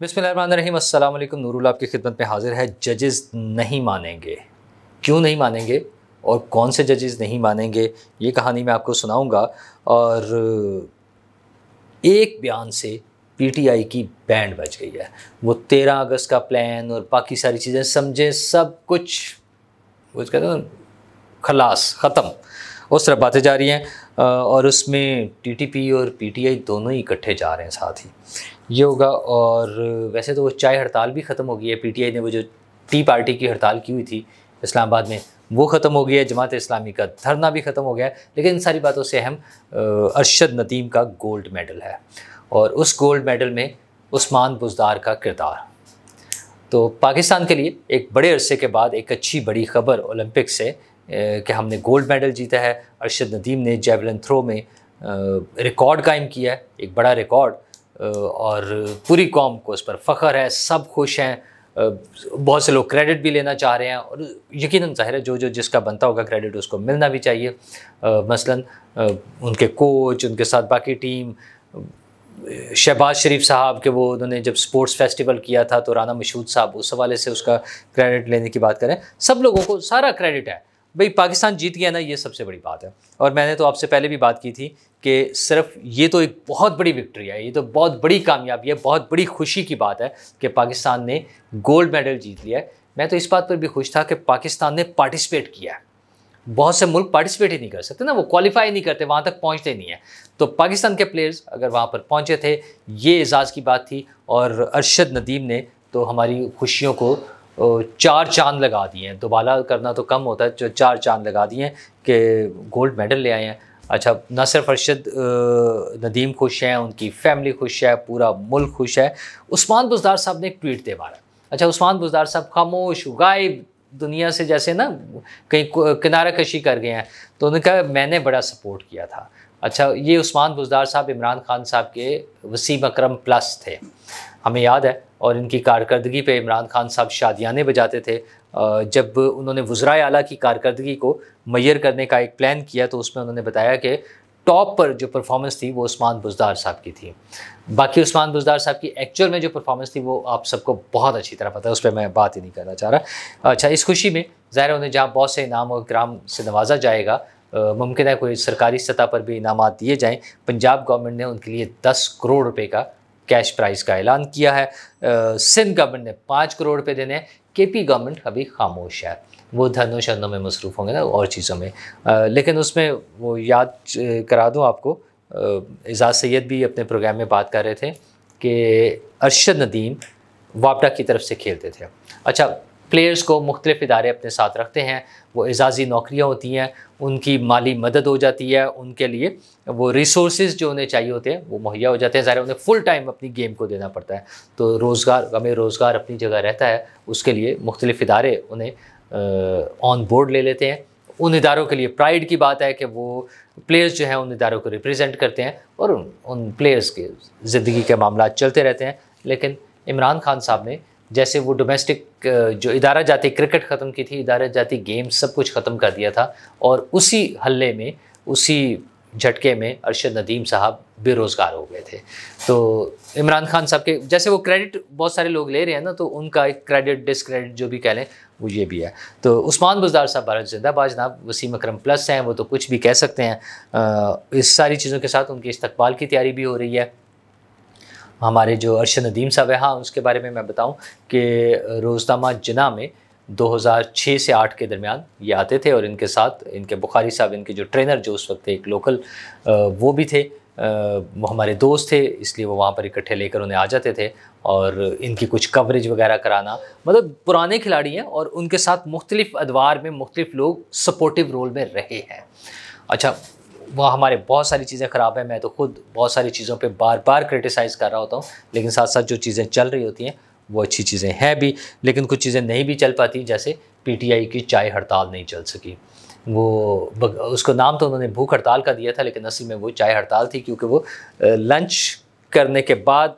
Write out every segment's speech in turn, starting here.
बिस्मिल्लाहिर्रहमानिर्रहीम, अस्सलाम वालेकुम। नूरुल आपकी खिदमत में हाजिर है। जजेस नहीं मानेंगे, क्यों नहीं मानेंगे और कौन से जजेस नहीं मानेंगे, ये कहानी मैं आपको सुनाऊंगा। और एक बयान से पीटीआई की बैंड बज गई है। वो 13 अगस्त का प्लान और बाकी सारी चीज़ें समझे, सब कुछ वो कहते हैं खलास ख़त्म, उस तरह बातें जा रही हैं। और उसमें टीटीपी और पीटीआई दोनों ही इकट्ठे जा रहे हैं साथ ही, ये होगा। और वैसे तो वो चाय हड़ताल भी ख़त्म हो गई है। पीटीआई ने वो जो टी पार्टी की हड़ताल की हुई थी इस्लामाबाद में, वो ख़त्म हो गई है। जमात इस्लामी का धरना भी ख़त्म हो गया है। लेकिन इन सारी बातों से अहम अरशद नदीम का गोल्ड मेडल है, और उस गोल्ड मेडल में उस्मान बुज़दार का किरदार। तो पाकिस्तान के लिए एक बड़े अरसे के बाद एक अच्छी बड़ी ख़बर ओलंपिक से कि हमने गोल्ड मेडल जीता है। अरशद नदीम ने जेवलिन थ्रो में रिकॉर्ड कायम किया है, एक बड़ा रिकॉर्ड। और पूरी कौम को उस पर फ़ख्र है, सब खुश हैं। बहुत से लोग क्रेडिट भी लेना चाह रहे हैं, और यकीनन ज़ाहिर है जो जो जिसका बनता होगा क्रेडिट उसको मिलना भी चाहिए। मसलन उनके कोच, उनके साथ बाकी टीम, शहबाज शरीफ साहब के वो उन्होंने जब स्पोर्ट्स फेस्टिवल किया था तो राना मशहूद साहब उस हवाले से उसका क्रेडिट लेने की बात करें, सब लोगों को सारा क्रेडिट है। भाई पाकिस्तान जीत गया ना, ये सबसे बड़ी बात है। और मैंने तो आपसे पहले भी बात की थी कि सिर्फ ये तो एक बहुत बड़ी विक्ट्री है, ये तो बहुत बड़ी कामयाबी है, बहुत बड़ी खुशी की बात है कि पाकिस्तान ने गोल्ड मेडल जीत लिया है। मैं तो इस बात पर भी खुश था कि पाकिस्तान ने पार्टिसिपेट किया है। बहुत से मुल्क पार्टिसिपेट ही नहीं कर सकते ना, वो क्वालिफाई नहीं करते, वहाँ तक पहुँचते नहीं है। तो पाकिस्तान के प्लेयर्स अगर वहाँ पर पहुँचे थे, ये एजाज़ की बात थी। और अरशद नदीम ने तो हमारी खुशियों को चार चांद लगा दिए हैं। दोबारा करना तो कम होता है, जो चार चांद लगा दिए हैं कि गोल्ड मेडल ले आए हैं। अच्छा, न सिर्फ अरशद नदीम खुश हैं, उनकी फैमिली खुश है, पूरा मुल्क खुश है। उस्मान बुज़दार साहब ने एक ट्वीट दे मारा। अच्छा, उस्मान बुज़दार साहब खामोश गायब दुनिया से, जैसे ना कहीं किनारा कशी कर गए हैं। तो उन्होंने कहा मैंने बड़ा सपोर्ट किया था। अच्छा, ये उस्मान बुज़दार साहब इमरान खान साहब के वसीम अकरम प्लस थे, हमें याद है। और इनकी कारकर्दगी पे इमरान खान साहब शादियाने बजाते थे। जब उन्होंने वज़राए आला की कारकर्दगी को मैयर करने का एक प्लान किया तो उसमें उन्होंने बताया कि टॉप पर जो परफॉर्मेंस थी वो उस्मान बुज़दार साहब की थी। बाकी उस्मान बुज़दार साहब की एक्चुअल में जो परफॉर्मेंस थी वो आप सबको बहुत अच्छी तरह पता है, उस पर मैं बात ही नहीं करना चाह रहा। अच्छा, इस खुशी में ज़ाहिर उन्हें जहाँ बहुत से इनाम और इकराम से नवाजा जाएगा, मुमकिन है कोई सरकारी सतह पर भी इनामात दिए जाएँ। पंजाब गवर्नमेंट ने उनके लिए 10 करोड़ रुपये का कैश प्राइज़ का ऐलान किया है। सिंध गवर्नमेंट ने 5 करोड़ रुपये देने हैं। केपी गवर्नमेंट अभी खामोश है, वो धनों शनों में मसरूफ़ होंगे ना, और चीज़ों में। लेकिन उसमें वो याद करा दूँ आपको, एजाज़ सैयद भी अपने प्रोग्राम में बात कर रहे थे कि अरशद नदीम वापडा की तरफ से खेलते थे। अच्छा, प्लेयर्स को मुख्तलिफ इदारे अपने साथ रखते हैं, वो एजाज़ी नौकरियाँ होती हैं, उनकी माली मदद हो जाती है, उनके लिए वो रिसोर्सेज जो उन्हें चाहिए होते हैं वो मुहैया हो जाते हैं। ज़ाहिर उन्हें फुल टाइम अपनी गेम को देना पड़ता है, तो रोज़गार, हमें रोज़गार अपनी जगह रहता है, उसके लिए मुख्तलिफ इदारे उन्हें ऑन बोर्ड ले लेते हैं। उन इदारों के लिए प्राइड की बात है कि वो प्लेयर्स जो हैं उन इदारों को रिप्रेजेंट करते हैं, और उन प्लेयर्स के ज़िंदगी के मामला चलते रहते हैं। लेकिन इमरान खान साहब ने जैसे वो डोमेस्टिक जो इदारा जाती क्रिकेट ख़त्म की थी, इदारा जाती गेम्स सब कुछ ख़त्म कर दिया था, और उसी हल्ले में, उसी झटके में अरशद नदीम साहब बेरोज़गार हो गए थे। तो इमरान खान साहब के जैसे वो क्रेडिट बहुत सारे लोग ले रहे हैं ना, तो उनका एक क्रेडिट डिसक्रेडिट जो भी कह लें वो ये भी है। तो उस्मान बुज़दार साहब भारत जिंदाबाद जनाब, वसीम अकरम प्लस हैं, वो तो कुछ भी कह सकते हैं। इस सारी चीज़ों के साथ उनकी इस्तकबाल की तैयारी भी हो रही है। हमारे जो अरशद नदीम साहब है, हाँ उसके बारे में मैं बताऊं कि रोज़नामा जिना में 2006 से 8 के दरमियान ये आते थे, और इनके साथ इनके बुखारी साहब, इनके जो ट्रेनर जो उस वक्त एक लोकल वो भी थे, वो हमारे दोस्त थे, इसलिए वो वहाँ पर इकट्ठे लेकर उन्हें आ जाते थे और इनकी कुछ कवरेज वगैरह कराना। मतलब पुराने खिलाड़ी हैं, और उनके साथ मुख्तलिफ़ अदवार में मुख्तलिफ़ लोग सपोर्टिव रोल में रहे हैं। अच्छा, वहाँ हमारे बहुत सारी चीज़ें ख़राब हैं, मैं तो खुद बहुत सारी चीज़ों पे बार बार क्रिटिसाइज़ कर रहा होता हूँ, लेकिन साथ साथ जो चीज़ें चल रही होती हैं वो अच्छी चीज़ें हैं भी। लेकिन कुछ चीज़ें नहीं भी चल पाती, जैसे पीटीआई की चाय हड़ताल नहीं चल सकी। वो उसको नाम तो उन्होंने भूख हड़ताल का दिया था, लेकिन असल में वो चाय हड़ताल थी, क्योंकि वो लंच करने के बाद,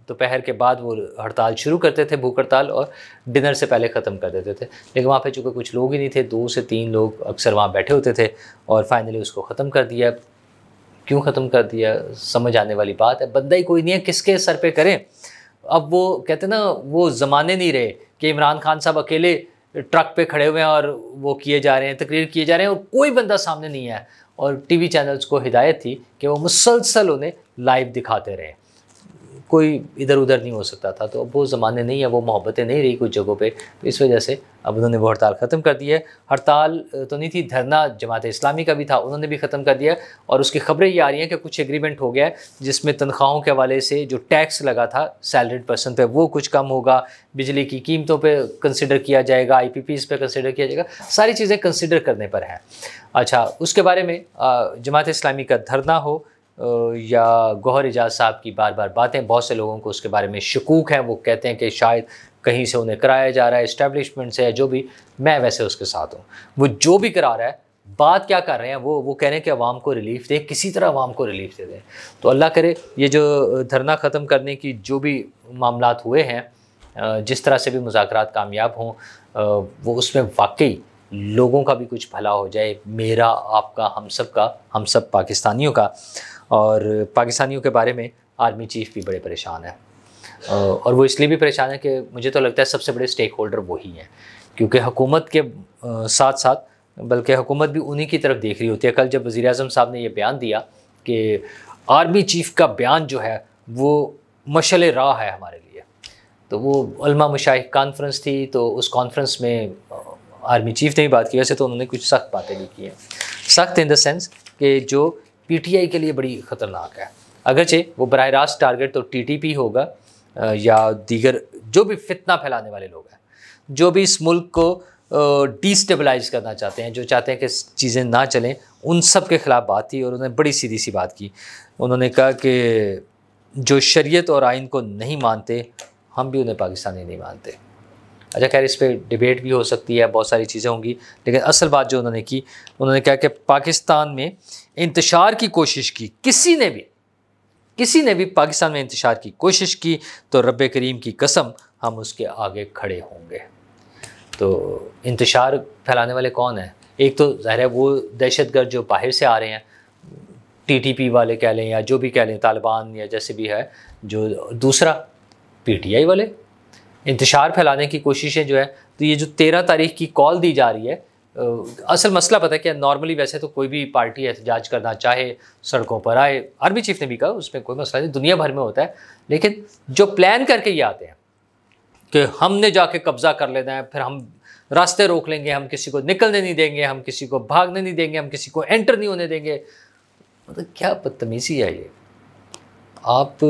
दोपहर के बाद वो हड़ताल शुरू करते थे, भूख हड़ताल, और डिनर से पहले ख़त्म कर देते थे। लेकिन वहाँ पे चूँकि कुछ लोग ही नहीं थे, 2 से 3 लोग अक्सर वहाँ बैठे होते थे, और फाइनली उसको ख़त्म कर दिया। क्यों ख़त्म कर दिया, समझ आने वाली बात है। बंदा ही कोई नहीं है, किसके सर पे करें। अब वो कहते हैं ना, वो ज़माने नहीं रहे कि इमरान खान साहब अकेले ट्रक पे खड़े हुए हैं और वो किए जा रहे हैं, तकरीर किए जा रहे हैं और कोई बंदा सामने नहीं है, और टीवी चैनल्स को हिदायत थी कि वो मुसलसल उन्हें लाइव दिखाते रहे, कोई इधर उधर नहीं हो सकता था। तो अब वो ज़माने नहीं है, वो मोहब्बतें नहीं रही कुछ जगहों पे, तो इस वजह से अब उन्होंने वो हड़ताल ख़त्म कर दी है। हड़ताल तो नहीं थी, धरना जमात इस्लामी का भी था, उन्होंने भी ख़त्म कर दिया। और उसकी खबरें ये आ रही हैं कि कुछ एग्रीमेंट हो गया है जिसमें तनख्वाहों के हवाले से जो टैक्स लगा था सैलरीड पर्सन पे वो कुछ कम होगा, बिजली की कीमतों पर कंसिडर किया जाएगा, IPPs पे कंसिडर किया जाएगा, सारी चीज़ें कंसिडर करने पर हैं। अच्छा, उसके बारे में जमात इस्लामी का धरना हो या गौहर एजाज साहब की बार बार बातें, बहुत से लोगों को उसके बारे में शकूक हैं, वो कहते हैं कि शायद कहीं से उन्हें कराया जा रहा है, इस्टेब्लिशमेंट से है, जो भी, मैं वैसे उसके साथ हूँ। वो जो भी करा रहा है, बात क्या कर रहे हैं, वो कह रहे हैं कि अवाम को रिलीफ दें, किसी तरह अवाम को रिलीफ दे दें। तो अल्लाह करे ये जो धरना ख़त्म करने की जो भी मामलात हुए हैं, जिस तरह से भी मुज़ाकरात कामयाब हों, वो उसमें वाकई लोगों का भी कुछ भला हो जाए, मेरा, आपका, हम सब पाकिस्तानियों का। और पाकिस्तानियों के बारे में आर्मी चीफ़ भी बड़े परेशान है, और वो इसलिए भी परेशान है कि मुझे तो लगता है सबसे बड़े स्टेक होल्डर वही हैं, क्योंकि हुकूमत के साथ साथ बल्कि हुकूमत भी उन्हीं की तरफ देख रही होती है। कल जब वज़ीर-ए-आज़म साहब ने ये बयान दिया कि आर्मी चीफ़ का बयान जो है वो मशअल राह है हमारे लिए, तो वो उलमा मशाइख कॉन्फ्रेंस थी, तो उस कॉन्फ्रेंस में आर्मी चीफ़ ने भी बात की। वैसे तो उन्होंने कुछ सख्त बातें भी की हैं, सख्त इन द सेंस कि जो PTI के लिए बड़ी ख़तरनाक है। अगरचे वो बराह रास्त टारगेट तो TTP होगा या दीगर जो भी फितना फैलाने वाले लोग हैं, जो भी इस मुल्क को डिस्टेबलाइज करना चाहते हैं, जो चाहते हैं कि चीज़ें ना चलें, उन सब के ख़िलाफ़ बात थी। और उन्होंने बड़ी सीधी सी बात की, उन्होंने कहा कि जो शरीयत और आइन को नहीं मानते, हम भी उन्हें पाकिस्तानी नहीं मानते। अच्छा, खैर इस पर डिबेट भी हो सकती है, बहुत सारी चीज़ें होंगी, लेकिन असल बात जो उन्होंने की, उन्होंने कहा कि पाकिस्तान में इंतशार की कोशिश की, किसी ने भी पाकिस्तान में इंतशार की कोशिश की तो रब्बे करीम की कसम हम उसके आगे खड़े होंगे। तो इंतशार फैलाने वाले कौन हैं? एक तो ज़ाहिर है वो दहशतगर्द जो बाहर से आ रहे हैं, TTP वाले कह लें या जो भी कह लें, तालिबान या जैसे भी है, जो दूसरा PTI वाले इंतशार फैलाने की कोशिशें जो है। तो ये जो 13 तारीख की कॉल दी जा रही है, असल मसला पता है कि नॉर्मली वैसे तो कोई भी पार्टी एहतजाज करना चाहे सड़कों पर आए, आर्मी चीफ ने भी कहा उसमें कोई मसला नहीं, दुनिया भर में होता है, लेकिन जो प्लान करके ये आते हैं कि हमने जाके कब्ज़ा कर लेना है, फिर हम रास्ते रोक लेंगे, हम किसी को निकलने नहीं देंगे, हम किसी को भागने नहीं देंगे, हम किसी को एंटर नहीं होने देंगे, मतलब क्या बदतमीज़ी है ये। आप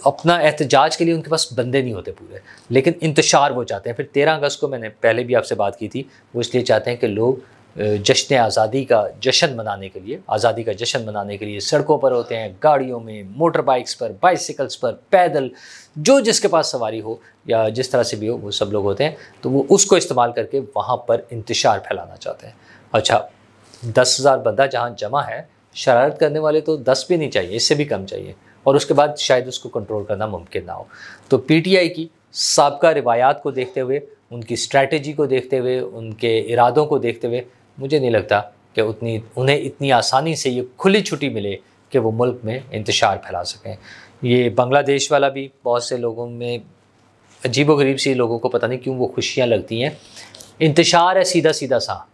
अपना एहतजाज के लिए उनके पास बंदे नहीं होते पूरे, लेकिन इंतशार वो चाहते हैं। फिर 13 अगस्त को मैंने पहले भी आपसे बात की थी, वो इसलिए चाहते हैं कि लोग जश्न आज़ादी का जश्न मनाने के लिए, आज़ादी का जश्न मनाने के लिए सड़कों पर होते हैं, गाड़ियों में, मोटर बाइक्स पर, बाइसिकल्स पर, पैदल, जो जिसके पास सवारी हो या जिस तरह से भी हो, वो सब लोग होते हैं। तो वो उसको इस्तेमाल करके वहाँ पर इंतशार फैलाना चाहते हैं। अच्छा, 10,000 बंदा जहाँ जमा है, शरारत करने वाले तो 10 भी नहीं चाहिए, इससे भी कम चाहिए, और उसके बाद शायद उसको कंट्रोल करना मुमकिन ना हो। तो PTI की साबका रिवायात को देखते हुए, उनकी स्ट्रैटेजी को देखते हुए, उनके इरादों को देखते हुए, मुझे नहीं लगता कि उन्हें इतनी आसानी से ये खुली छुट्टी मिले कि वो मुल्क में इंतशार फैला सकें। ये बांग्लादेश वाला भी बहुत से लोगों में अजीबोगरीब सी, लोगों को पता नहीं क्यों वो खुशियाँ लगती हैं। इंतशार है सीधा सीधा सा,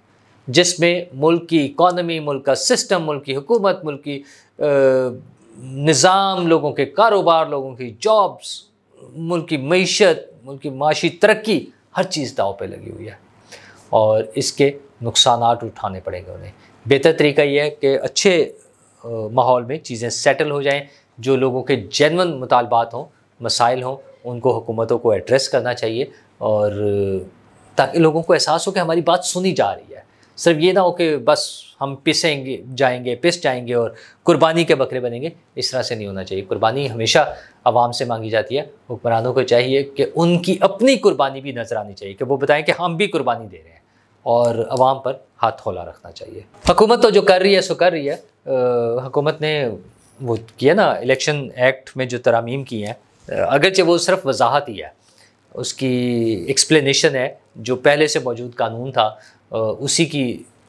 जिसमें मुल्क की इकॉनमी, मुल्क का सिस्टम, मुल्क की हुकूमत, मुल्क की निज़ाम, लोगों के कारोबार, लोगों की जॉब्स, मुल्क की मईशत, मुल्क की माशी तरक्की, हर चीज़ दाव पे लगी हुई है और इसके नुकसानात उठाने पड़ेंगे उन्हें। बेहतर तरीका यह है कि अच्छे माहौल में चीज़ें सेटल हो जाएं, जो लोगों के जेन्युइन मुतालबात हों, मसाइल हों, उनको हुकूमतों को एड्रेस करना चाहिए, और ताकि लोगों को एहसास हो कि हमारी बात सुनी जा रही है। सिर्फ ये ना हो कि बस हम पिस जाएंगे और कुर्बानी के बकरे बनेंगे, इस तरह से नहीं होना चाहिए। कुर्बानी हमेशा आवाम से मांगी जाती है। हुक्मरानों को चाहिए कि उनकी अपनी कुर्बानी भी नज़र आनी चाहिए, कि वो बताएं कि हम भी कुर्बानी दे रहे हैं, और आवाम पर हाथ हौला रखना चाहिए। हुकूमत तो जो कर रही है सो कर रही है। हुकूमत ने वो किया ना, इलेक्शन एक्ट में जो तरामीम की हैं, अगरचे वो सिर्फ वजाहत ही है, उसकी एक्सप्लेनेशन है, जो पहले से मौजूद कानून था उसी की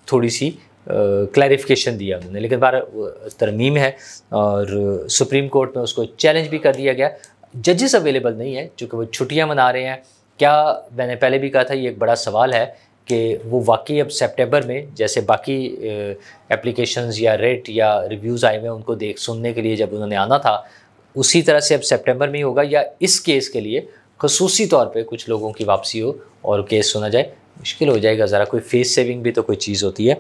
थोड़ी सी क्लैरिफिकेशन दिया उन्होंने, लेकिन बार तरमीम है और सुप्रीम कोर्ट में उसको चैलेंज भी कर दिया गया। जजेस अवेलेबल नहीं है चूँकि वो छुट्टियां मना रहे हैं। क्या, मैंने पहले भी कहा था, ये एक बड़ा सवाल है कि वो वाकई अब सितंबर में जैसे बाकी एप्लीकेशंस या रेट या रिव्यूज़ आए हुए हैं उनको सुनने के लिए जब उन्होंने आना था, उसी तरह से अब सितंबर में ही होगा, या इस केस के लिए खसूसी तौर पे कुछ लोगों की वापसी हो और केस सुना जाए। मुश्किल हो जाएगा ज़रा, कोई फेस सेविंग भी तो कोई चीज़ होती है,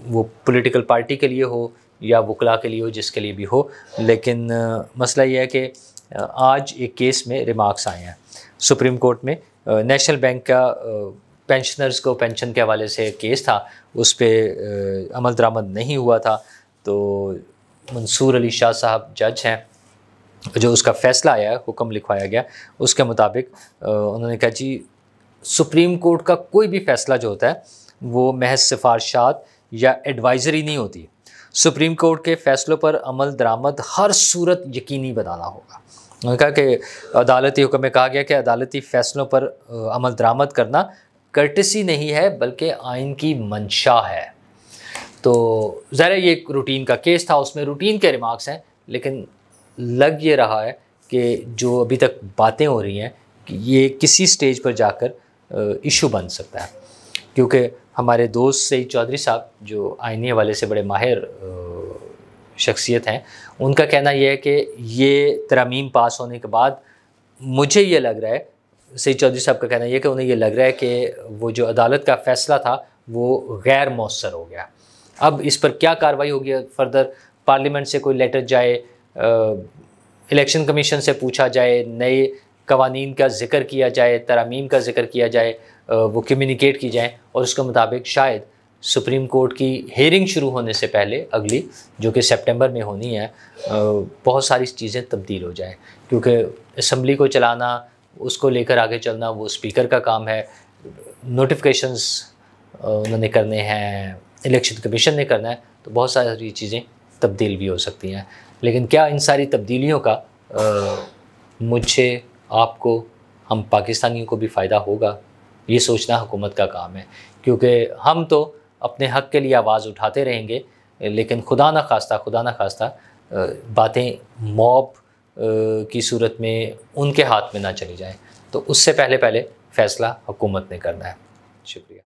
वो पॉलिटिकल पार्टी के लिए हो या वकला के लिए हो, जिसके लिए भी हो। लेकिन मसला ये है कि आज एक केस में रिमार्क्स आए हैं सुप्रीम कोर्ट में। नेशनल बैंक का पेंशनर्स को पेंशन के हवाले से केस था, उस पर अमल दरामद नहीं हुआ था। तो मंसूर अली शाह साहब जज हैं, जो उसका फ़ैसला आया है, हुक्म लिखवाया गया, उसके मुताबिक उन्होंने कहा जी सुप्रीम कोर्ट का कोई भी फ़ैसला जो होता है वो महज सिफारशात या एडवाइज़री नहीं होती। सुप्रीम कोर्ट के फ़ैसलों पर अमल दरामद हर सूरत यकीनी बनाना होगा। उन्होंने कहा कि अदालती हुक्म में कहा गया कि अदालती फ़ैसलों पर अमल दरामद करना कर्टसी नहीं है बल्कि आइन की मंशा है। तो ज़रा ये एक रूटीन का केस था, उसमें रूटीन के रिमार्क्स हैं, लेकिन लग ये रहा है कि जो अभी तक बातें हो रही हैं कि ये किसी स्टेज पर जाकर इशू बन सकता है, क्योंकि हमारे दोस्त सईद चौधरी साहब जो आईनी हवाले से बड़े माहिर शख्सियत हैं, उनका कहना यह है कि ये तरमीम पास होने के बाद मुझे ये लग रहा है, सईद चौधरी साहब का कहना यह है कि उन्हें ये लग रहा है कि वो जो अदालत का फ़ैसला था वो गैर मौसर हो गया। अब इस पर क्या कार्रवाई होगी फर्दर, पार्लियामेंट से कोई लेटर जाए, इलेक्शन कमीशन से पूछा जाए, नए कवानीन का ज़िक्र किया जाए, तरामीम का ज़िक्र किया जाए, वो कम्युनिकेट की जाए और उसके मुताबिक शायद सुप्रीम कोर्ट की हेयरिंग शुरू होने से पहले अगली, जो कि सितंबर में होनी है, बहुत सारी चीज़ें तब्दील हो जाएं, क्योंकि असम्बली को चलाना, उसको लेकर आगे चलना वो स्पीकर का काम है, नोटिफिकेशंस उन्होंने करने हैं, इलेक्शन कमीशन ने करना है, तो बहुत सारी चीज़ें तब्दील भी हो सकती हैं। लेकिन क्या इन सारी तब्दीलियों का मुझे, आपको, हम पाकिस्तानियों को भी फ़ायदा होगा, ये सोचना हुकूमत का काम है, क्योंकि हम तो अपने हक़ के लिए आवाज़ उठाते रहेंगे, लेकिन खुदा न खास्ता बातें मॉब की सूरत में उनके हाथ में ना चली जाएं। तो उससे पहले फ़ैसला हुकूमत ने करना है। शुक्रिया।